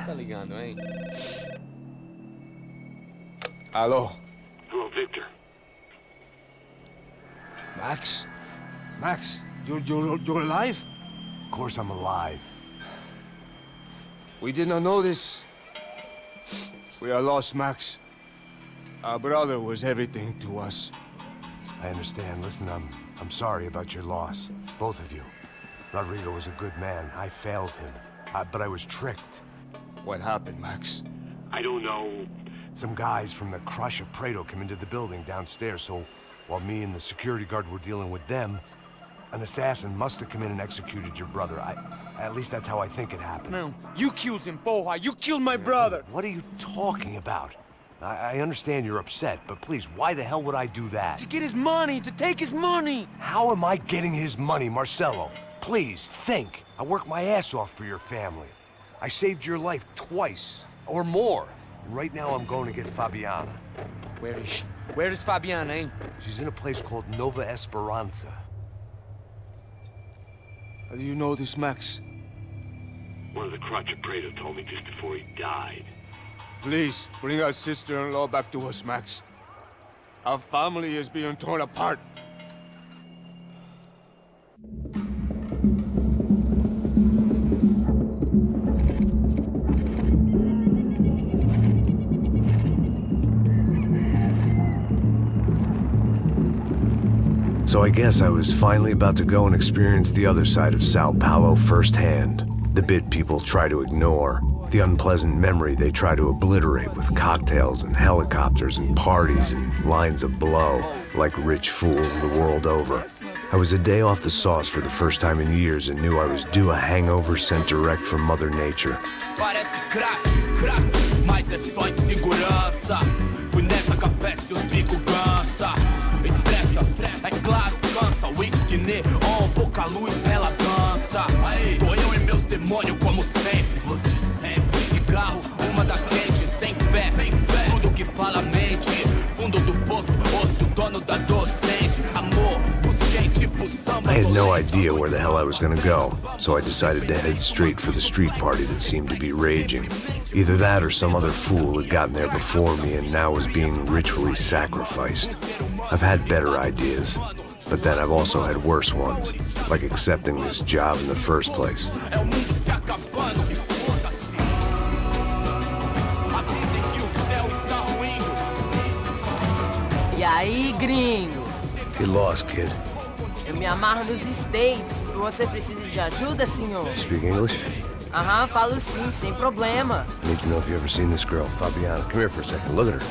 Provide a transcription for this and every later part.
Tá ligando, hein? Alô? Hello, Victor. Max? Max, you're alive? Of course I'm alive. We did not know this. We are lost, Max. Our brother was everything to us. I understand. Listen, I'm sorry about your loss. Both of you. Rodrigo was a good man. I failed him. But I was tricked. What happened, Max? I don't know. Some guys from the Crush of Prado came into the building downstairs, so while me and the security guard were dealing with them, an assassin must have come in and executed your brother. At least that's how I think it happened. No, you killed him, porra. You killed my brother. What are you talking about? I understand you're upset, but please, why the hell would I do that? To get his money, to take his money. How am I getting his money, Marcelo? Please, think. I worked my ass off for your family. I saved your life twice, or more. And right now I'm going to get Fabiana. Where is she? Where is Fabiana, eh? She's in a place called Nova Esperança. How do you know this, Max? One of the Crotch of Prado told me just before he died. Please, bring our sister-in-law back to us, Max. Our family is being torn apart. So I guess I was finally about to go and experience the other side of Sao Paulo firsthand. The bit people try to ignore. The unpleasant memory they try to obliterate with cocktails and helicopters and parties and lines of blow, like rich fools the world over. I was a day off the sauce for the first time in years and knew I was due a hangover sent direct from Mother Nature. Parece crack, mas é só insegurança. Fui nessa capeste, os bico cansa. Expressa, é claro, cansa. Whisky neon, pouca luz, ela dança. Tô eu e meus demônios como sempre. Cigarro, uma da quente, sem fé. Tudo que fala mente. Fundo do poço, osso, dono da docente. Amor, busquei tipo samba. I had no idea where the hell I was gonna go, so I decided to head straight for the street party that seemed to be raging. Either that or some other fool had gotten there before me and now was being ritually sacrificed. I've had better ideas, but then I've also had worse ones, like accepting this job in the first place. E aí, gringo? Get lost, kid. Eu me amarro nos States. Você precisa de ajuda, senhor? Speak English? Aham, falo sim, sem problema. I need to know if you've ever seen this girl, Fabiana. Come here for a second. Look at her.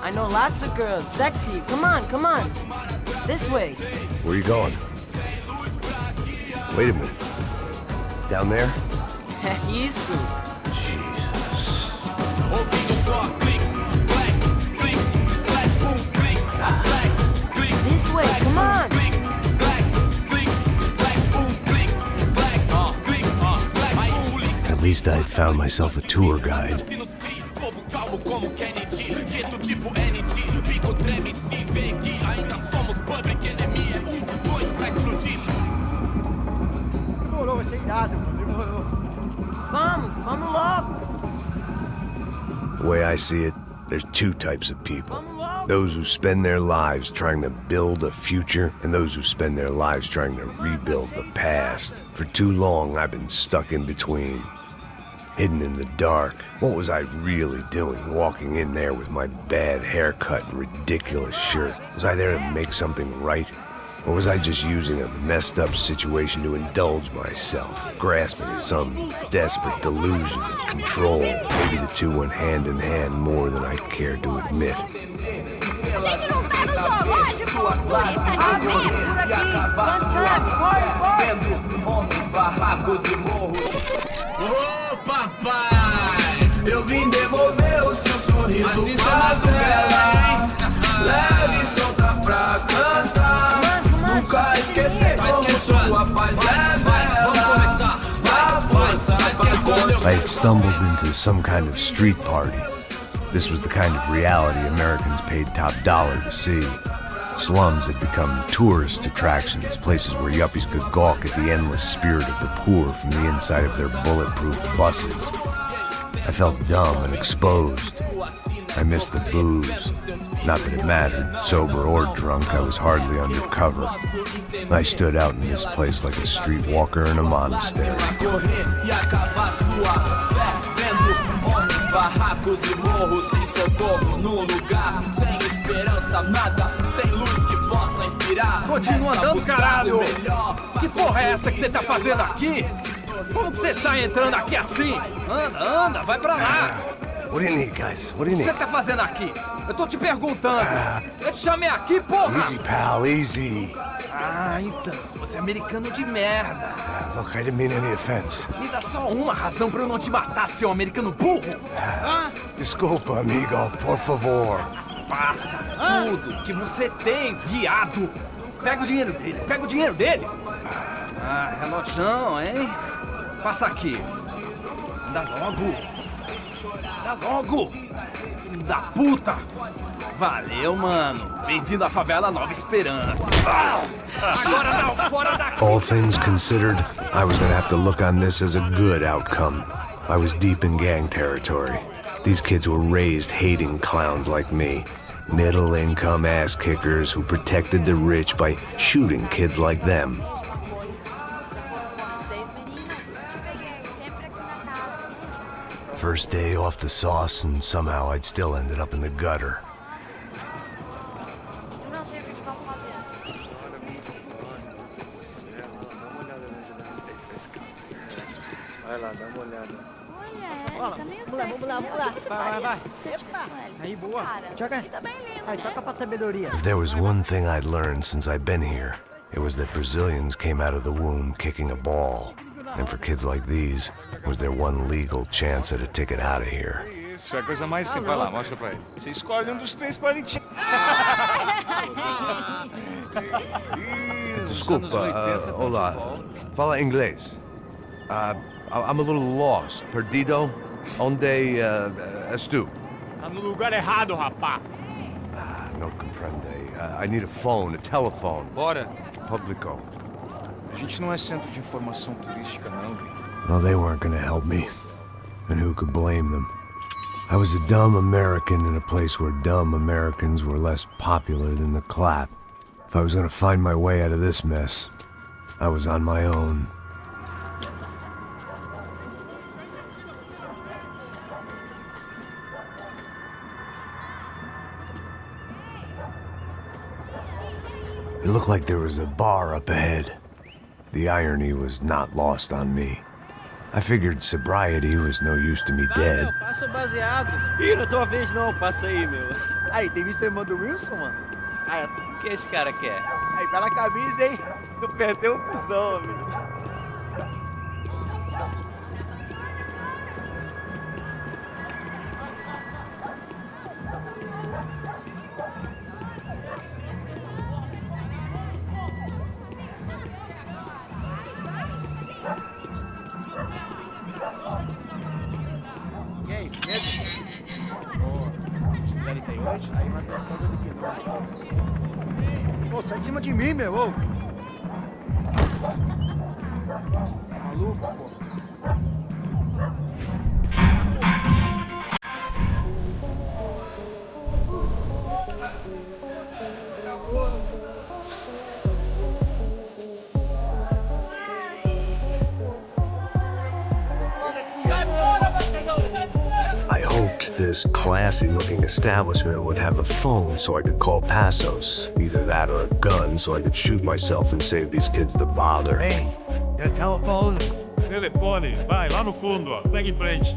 I know lots of girls. Sexy. Come on, come on. This way. Where are you going? Wait a minute. Down there? Isso. Jesus. This way, come on. At least I had found myself a tour guide. Vamos logo. The way I see it, there's two types of people. Those who spend their lives trying to build a future, and those who spend their lives trying to rebuild the past. For too long, I've been stuck in between. Hidden in the dark. What was I really doing, walking in there with my bad haircut and ridiculous shirt? Was I there to make something right? Or was I just using a messed up situation to indulge myself, grasping at some desperate delusion of control? Maybe the two went hand in hand more than I cared to admit. Ô papai, eu vim devolver o seu sorriso favela. Leve e solta pra cantar. Nunca esquecer como sua paz é bela. Dá força pra I had stumbled into some kind of street party. This was the kind of reality Americans paid top dollar to see. Slums had become tourist attractions, places where yuppies could gawk at the endless spirit of the poor from the inside of their bulletproof buses. I felt dumb and exposed. I missed the booze. Not that it mattered, sober or drunk, I was hardly undercover. I stood out in this place like a streetwalker in a monastery. Barracos e morros sem socorro num lugar sem esperança, nada, sem luz que possa inspirar. Continua andando, caralho! Que porra é essa que você tá fazendo aqui? Como que você sai entrando aqui assim? Anda, vai pra lá! What do you need, guys? What do you O que need? você tá fazendo aqui? Eu tô te perguntando. Eu te chamei aqui, porra! Easy, pal, easy. Ah, então. Você é americano de merda. Look, I didn't mean any offense. Me dá só uma razão pra eu não te matar, seu americano burro. Desculpa, amigo, por favor. Passa tudo que você tem, viado. Pega o dinheiro dele, Ah, relojão, hein? Passa aqui. Dá logo. Filho da puta. Valeu, mano. Bem-vindo à favela Nova Esperança. Agora não, fora daqui. All things considered, I was gonna have to look on this as a good outcome. I was deep in gang territory. These kids were raised hating clowns like me. Middle-income ass-kickers who protected the rich by shooting kids like them. First day off the sauce, and somehow I'd still ended up in the gutter. Vai lá, dá uma olhada. Vamos lá. Vai. Aí, boa. Joga. Aí, toca pra sabedoria. If there was one thing I'd learned since I'd been here, it was that Brazilians came out of the womb kicking a ball. And for kids like these, was their one legal chance at a ticket out of here. Isso é a coisa mais simples. Vai lá, mostra pra ele. Você escolhe um dos 3 palitinhos. Desculpa, olá. Fala inglês. I'm a little lost. Perdido? Onde és tu? Tá no lugar errado, rapá. No comprende. I need a phone, a telephone. Bora. Publico. A gente não é centro de informação turística, não, Gui. Well, they weren't gonna help me. And who could blame them? I was a dumb American in a place where dumb Americans were less popular than the clap. If I was gonna find my way out of this mess, I was on my own. It looked like there was a bar up ahead. The irony was not lost on me. I figured sobriety was no use to me dead. Passa o baseado. Ih, não é tua vez não, passa aí, meu. Aí, tem visto a irmã do Wilson, mano? Ah, o que esse cara quer? Aí, bela camisa, hein? Tu perdeu o cuzão, amigo. E aí, beleza? Hoje? Aí mais gostosa do que nós. Ô, sai de cima de mim, meu! Ô. Tá maluco, pô? I hoped this classy-looking establishment would have a phone so I could call Passos. Either that or a gun so I could shoot myself and save these kids the bother. Hey, quer telephone? Telefone, vai lá no fundo, ó. Pega em frente.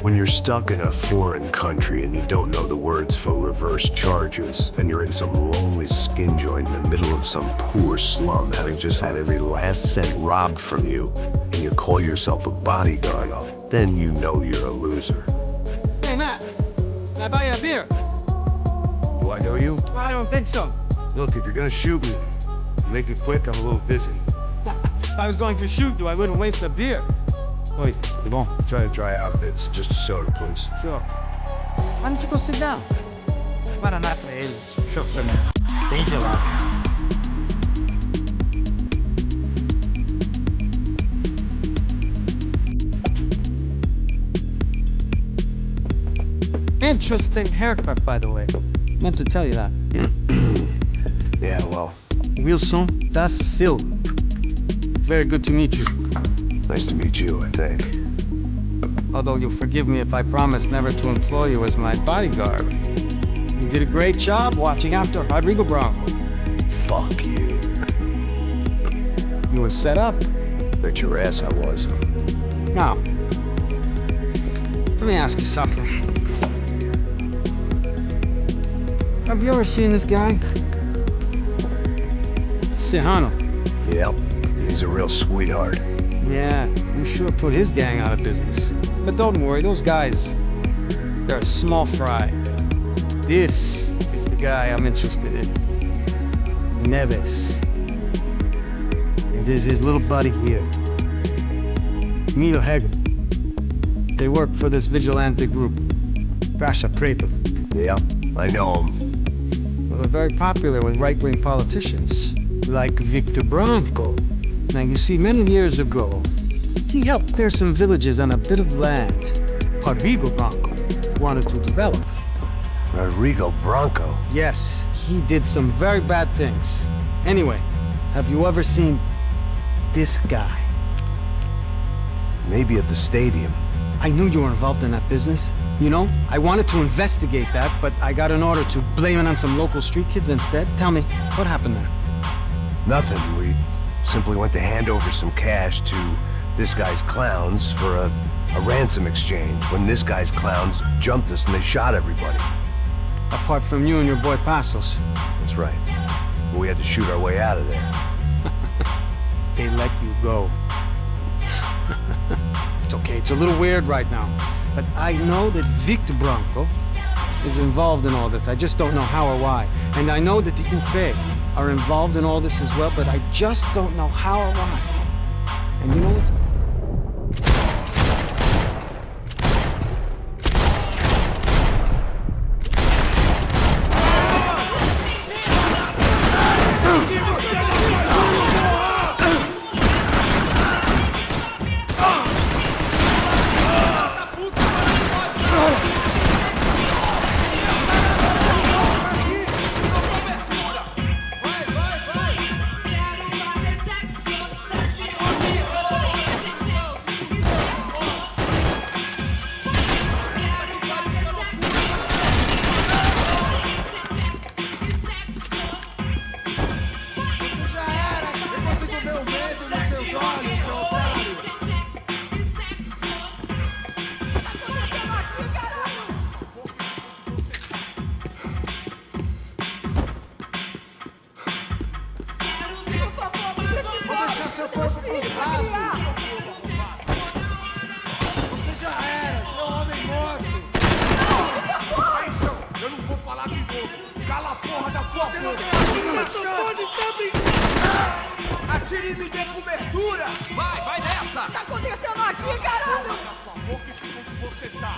When you're stuck in a foreign country and you don't know the words for reverse charges, and you're in some lonely skin joint in the middle of some poor slum, having just had every last cent robbed from you, and you call yourself a bodyguard, then you know you're a loser. Hey, Matt. Can I buy you a beer? Do I know you? I don't think so. Look, if you're gonna shoot me, make it quick, I'm a little busy. If I was going to shoot you, I wouldn't waste a beer. Oi, tudo bom? Try to dry out. It's just a soda, please. Sure. Why don't you go sit down? Guaraná pra ele. Show pra mim. Bem gelado. Interesting haircut, by the way. Meant to tell you that. Yeah, well, Wilson da Silva. Very good to meet you. nice to meet you, I think. Although you'll forgive me if I promise never to employ you as my bodyguard. You did a great job watching after Rodrigo Branco. Fuck you. You were set up. Bet your ass I was. Now, let me ask you something. Have you ever seen this guy? Serrano. Yep, he's a real sweetheart. Yeah, you sure put his gang out of business. But don't worry, those guys, they're a small fry. This is the guy I'm interested in. Neves. And this is his little buddy here. Milo Hegel. They work for this vigilante group, Rasha Preto. Yeah, I know him. Well, they're very popular with right-wing politicians, like Victor Branco. Now, you see, many years ago, he helped clear some villages on a bit of land Rodrigo Branco wanted to develop. Rodrigo Branco? Yes, he did some very bad things. Anyway, have you ever seen this guy? Maybe at the stadium. I knew you were involved in that business. You know, I wanted to investigate that, but I got an order to blame it on some local street kids instead. Tell me, what happened there? Nothing. We simply went to hand over some cash to this guy's clowns for a ransom exchange when this guy's clowns jumped us and they shot everybody. Apart from you and your boy Passos. That's right. We had to shoot our way out of there. They let you go. It's okay, it's a little weird right now. But I know that Victor Branco is involved in all this. I just don't know how or why. And I know that the othe are involved in all this as well, but I just don't know how or why. And you know what's... Atire e me dê cobertura! Vai nessa! O que tá acontecendo aqui, caralho? Olha só, que como você tá?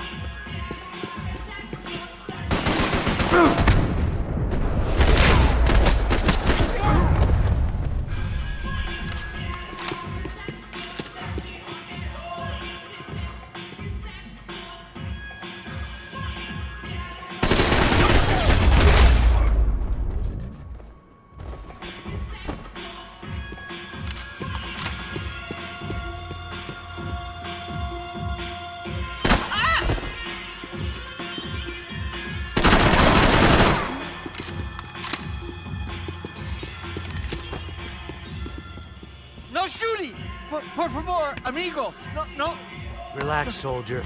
No shooting! Por favor, amigo! No! Relax, soldier.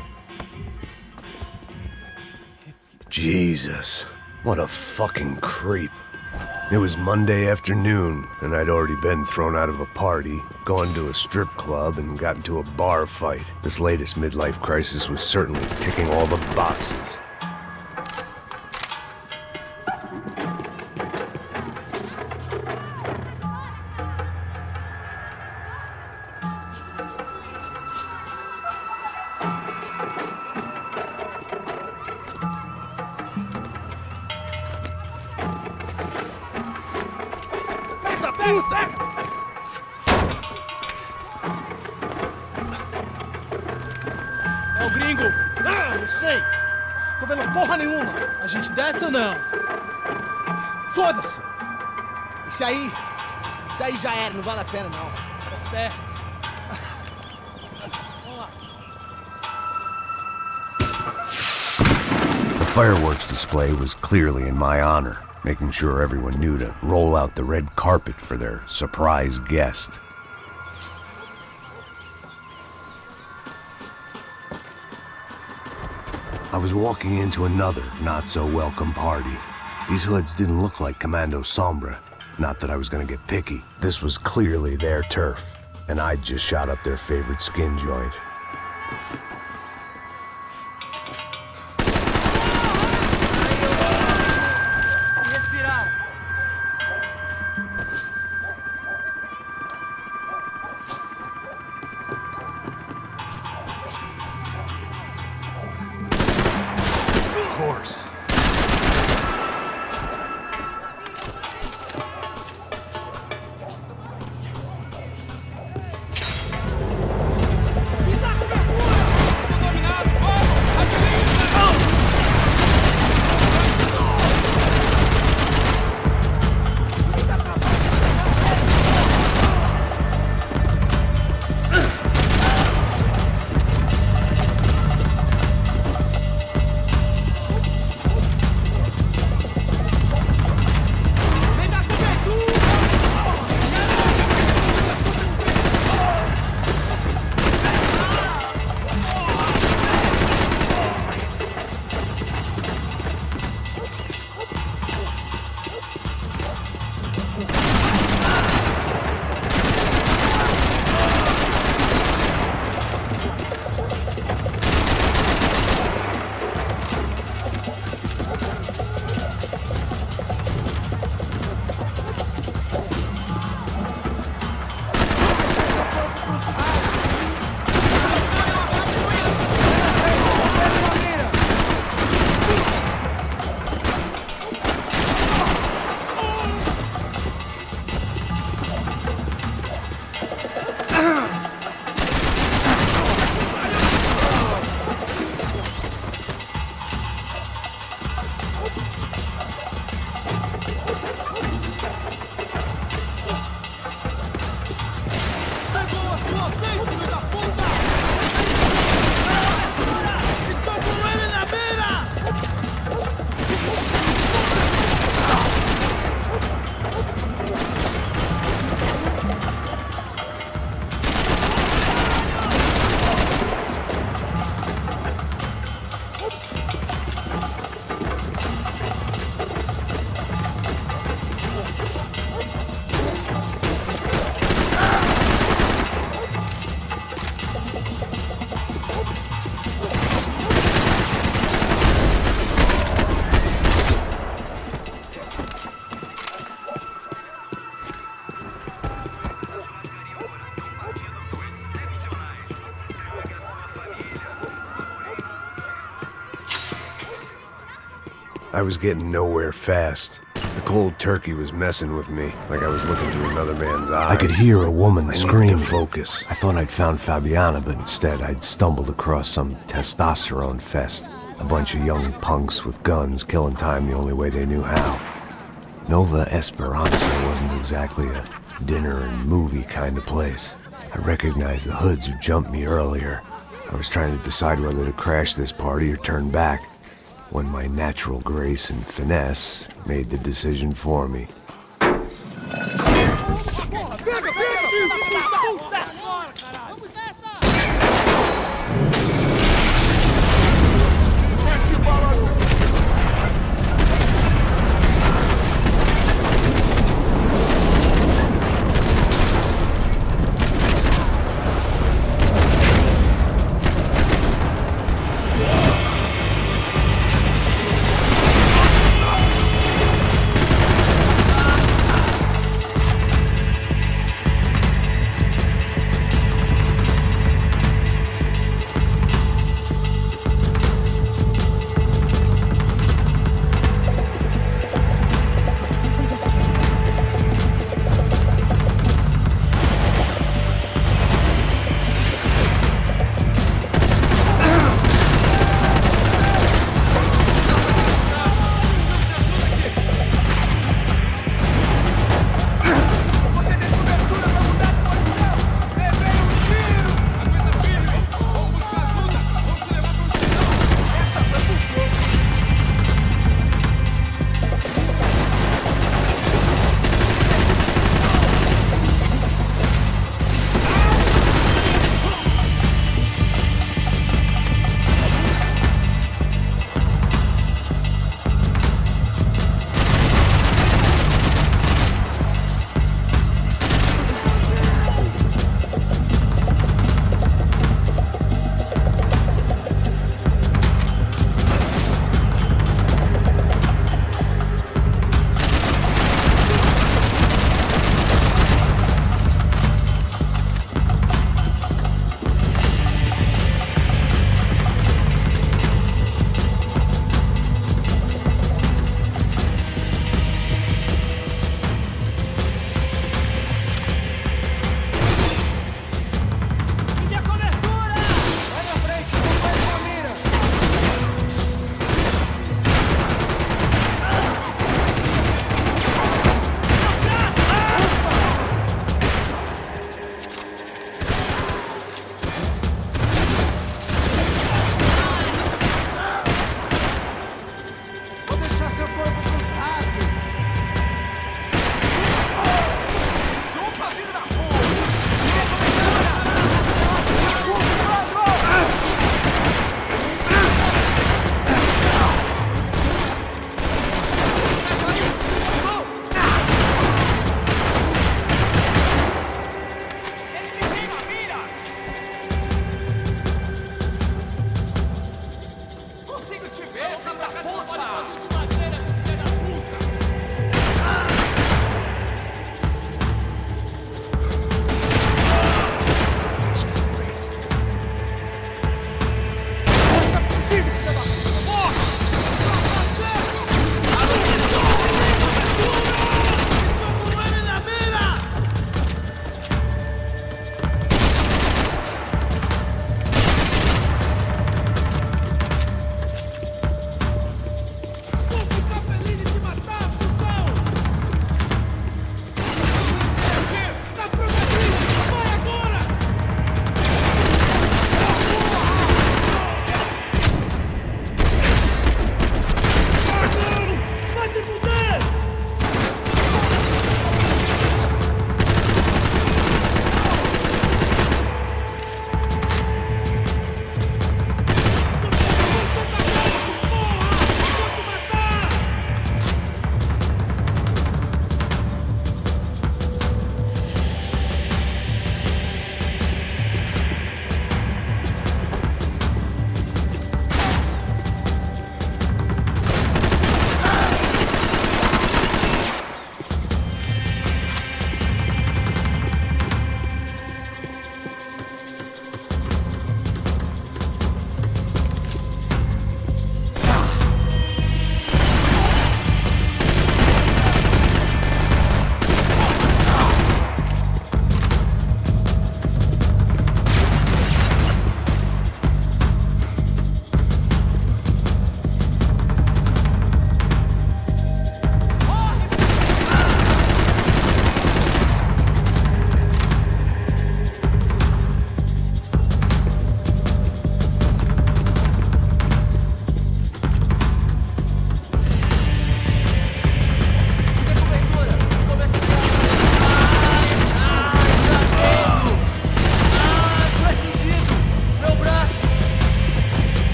Jesus, what a fucking creep. It was Monday afternoon, and I'd already been thrown out of a party, gone to a strip club, and got into a bar fight. This latest midlife crisis was certainly ticking all the boxes. É o gringo! Ah, não sei! Tô vendo porra nenhuma. A gente desce ou não? Foda-se. Isso aí já era, não vale a pena não. Tá certo. Vamos lá. The fireworks display was clearly in my honor, making sure everyone knew to roll out the red carpet for their surprise guest. I was walking into another not-so-welcome party. These hoods didn't look like Commando Sombra. Not that I was gonna get picky. This was clearly their turf, and I'd just shot up their favorite skin joint. I was getting nowhere fast. The cold turkey was messing with me, like I was looking through another man's eyes. I could hear a woman scream. Focus. I thought I'd found Fabiana, but instead I'd stumbled across some testosterone fest. A bunch of young punks with guns killing time the only way they knew how. Nova Esperança wasn't exactly a dinner and movie kind of place. I recognized the hoods who jumped me earlier. I was trying to decide whether to crash this party or turn back, when my natural grace and finesse made the decision for me.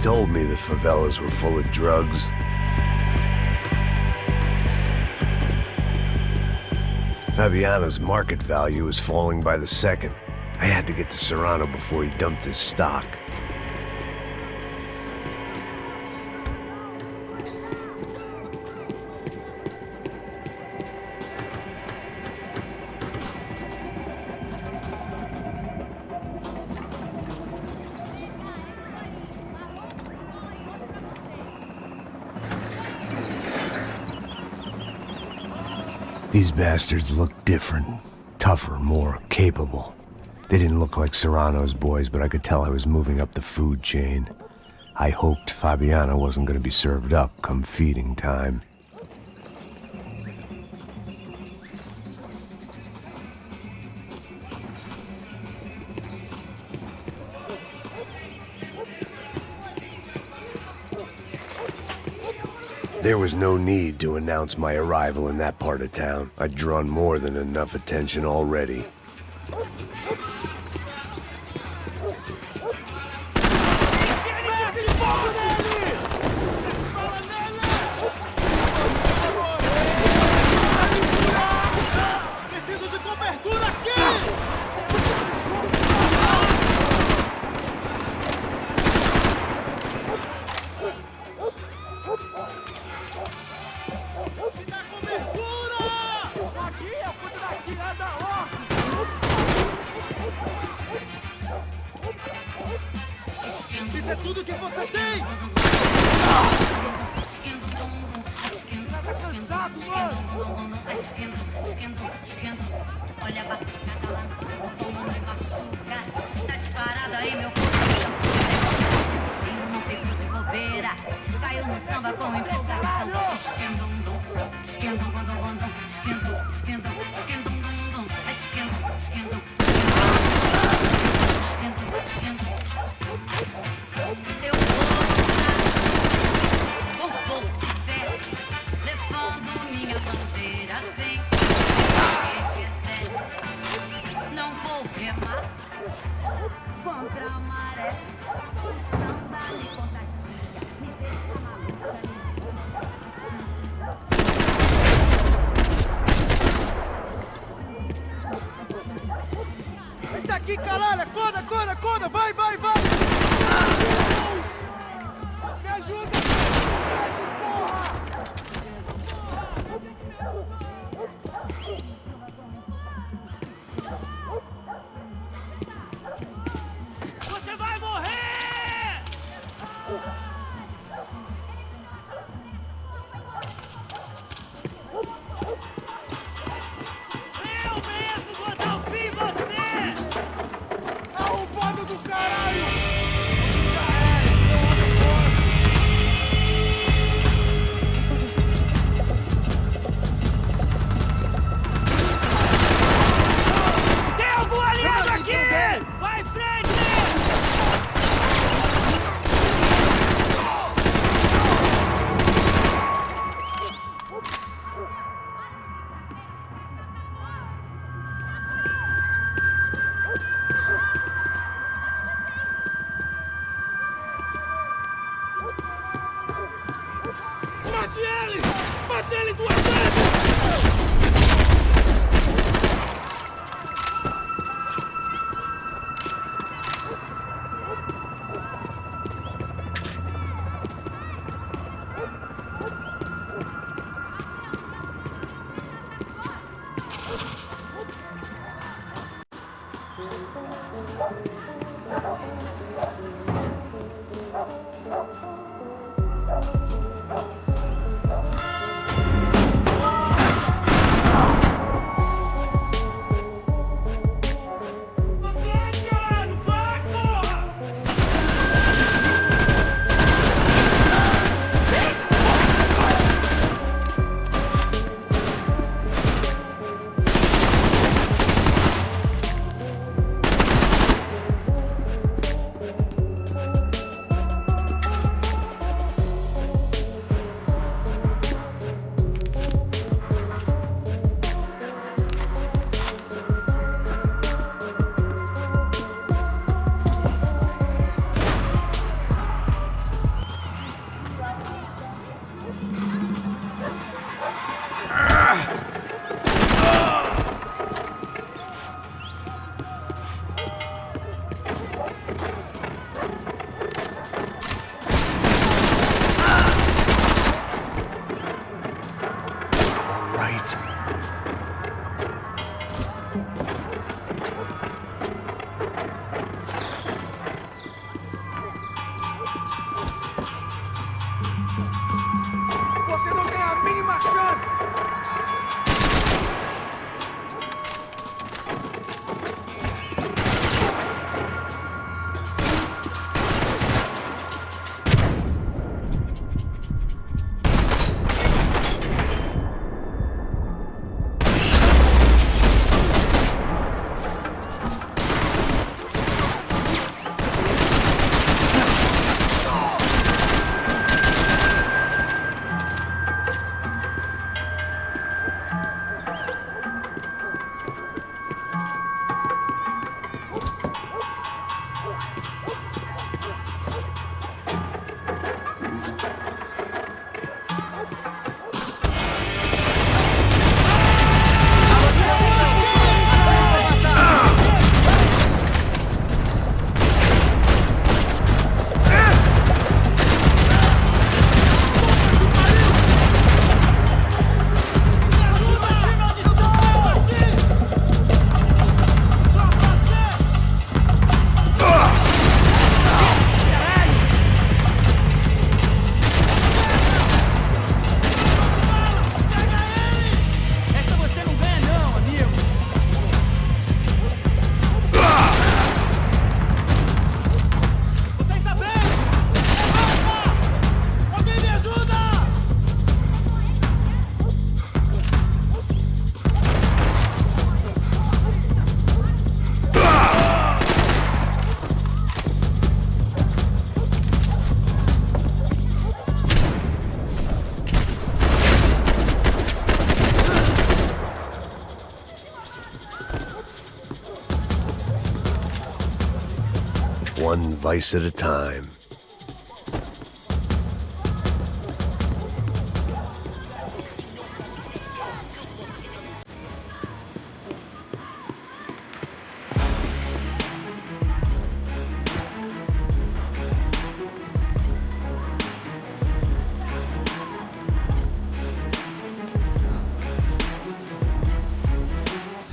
told me the favelas were full of drugs. Fabiana's market value was falling by the second. I had to get to Serrano before he dumped his stock. These bastards looked different, tougher, more capable. They didn't look like Serrano's boys, but I could tell I was moving up the food chain. I hoped Fabiana wasn't going to be served up come feeding time. There was no need to announce my arrival in that part of town. I'd drawn more than enough attention already. Isso é tudo que você tem! Tá cansado, mano! Olha a batata lá, toma me machuca. Tá disparado aí, meu coração. Eu não tem fruto de bobeira. Caiu no samba com empolgação. Esquendo, gondom, esquendo, dum, esquendo. Eu vou fé, levando minha bandeira, vem quem quiser. Não vou remar contra a maré, não dá nem contagia, me deixa maluca. Eita aqui, caralho! Acorda! Vai! Me ajuda! Porra! Você vai morrer! Eu mesmo vou dar um fim em você! Arrombado do caralho! right? Você não tem a mínima chance! One vice at a time.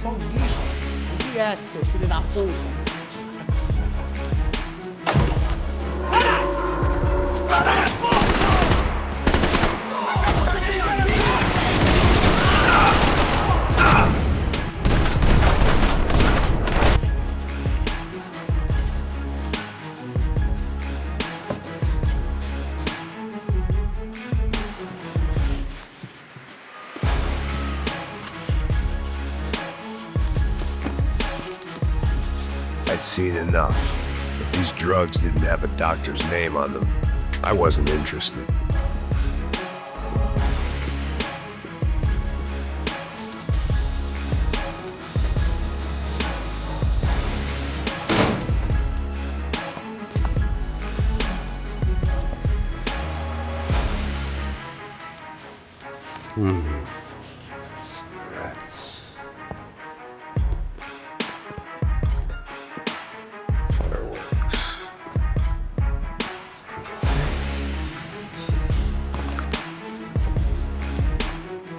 Só um lixo. O que é esse, seu filho da puta? I'd seen enough. If these drugs didn't have a doctor's name on them, I wasn't interested. Cigarettes. Fireworks.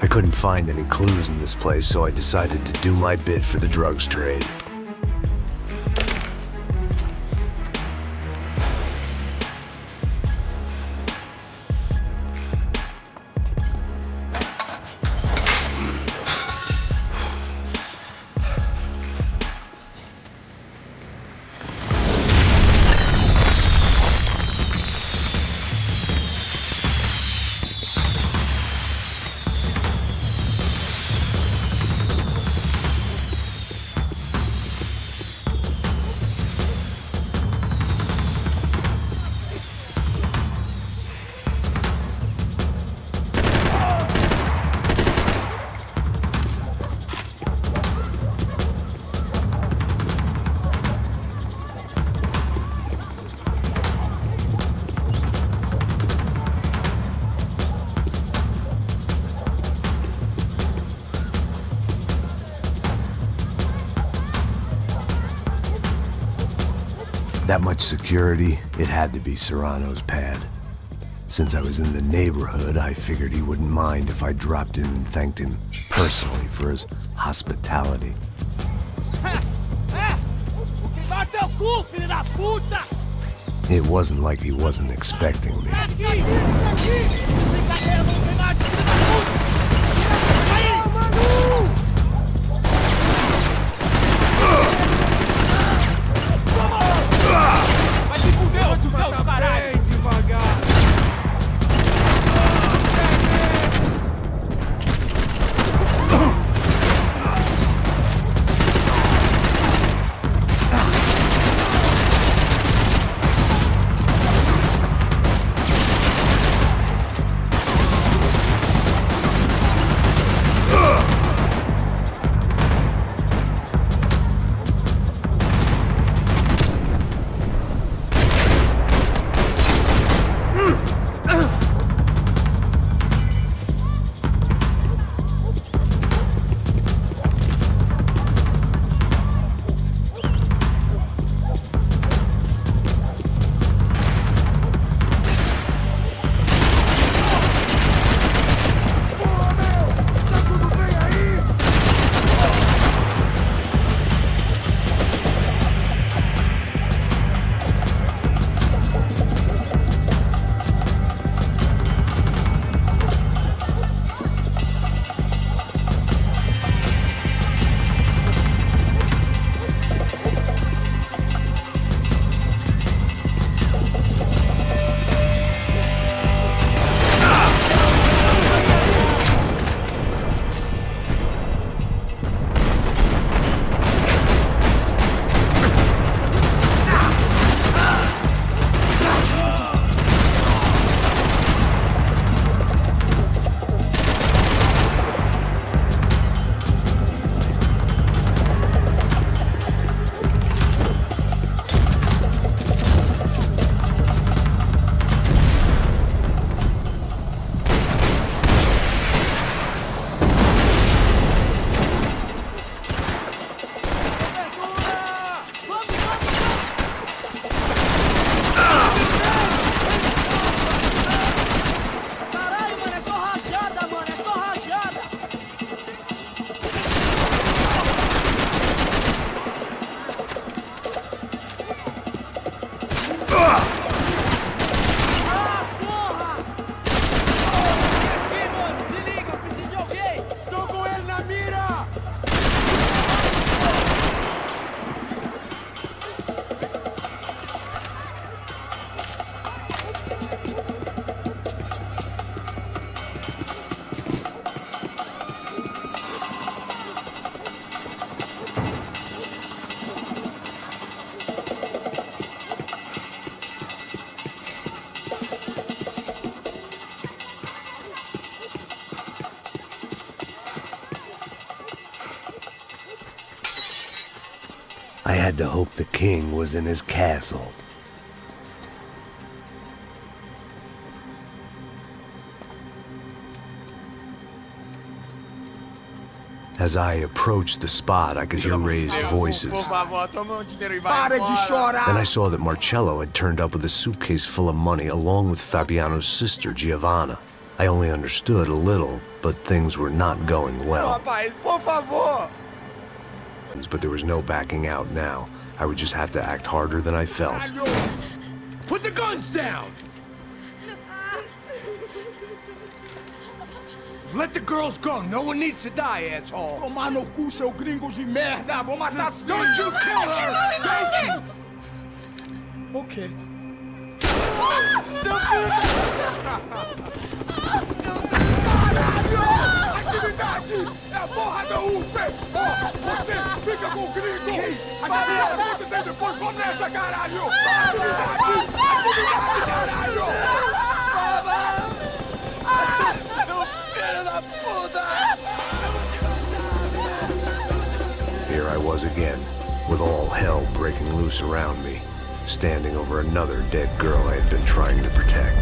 I couldn't find any clues in this place, so I decided to do my bit for the drugs trade. That much security, it had to be Serrano's pad. Since I was in the neighborhood, I figured he wouldn't mind if I dropped in and thanked him personally for his hospitality. It wasn't like he wasn't expecting me. I had to hope the king was in his castle. As I approached the spot, I could hear raised voices. Then I saw that Marcello had turned up with a suitcase full of money along with Fabiano's sister, Giovanna. I only understood a little, but things were not going well. But there was no backing out now. I would just have to act harder than I felt. Put the guns down! Let the girls go. No one needs to die, asshole. Tomar no cu, seu gringo de merda. Vou matar sim. Don't you kill her! Don't you? Ok. Caralho! Atividade! É a porra da UP! Ó, você fica com o gringo! Atividade, quanto tem depois? Vamos nessa, caralho! Atividade! Atividade, caralho! Here I was again, with all hell breaking loose around me, standing over another dead girl I had been trying to protect.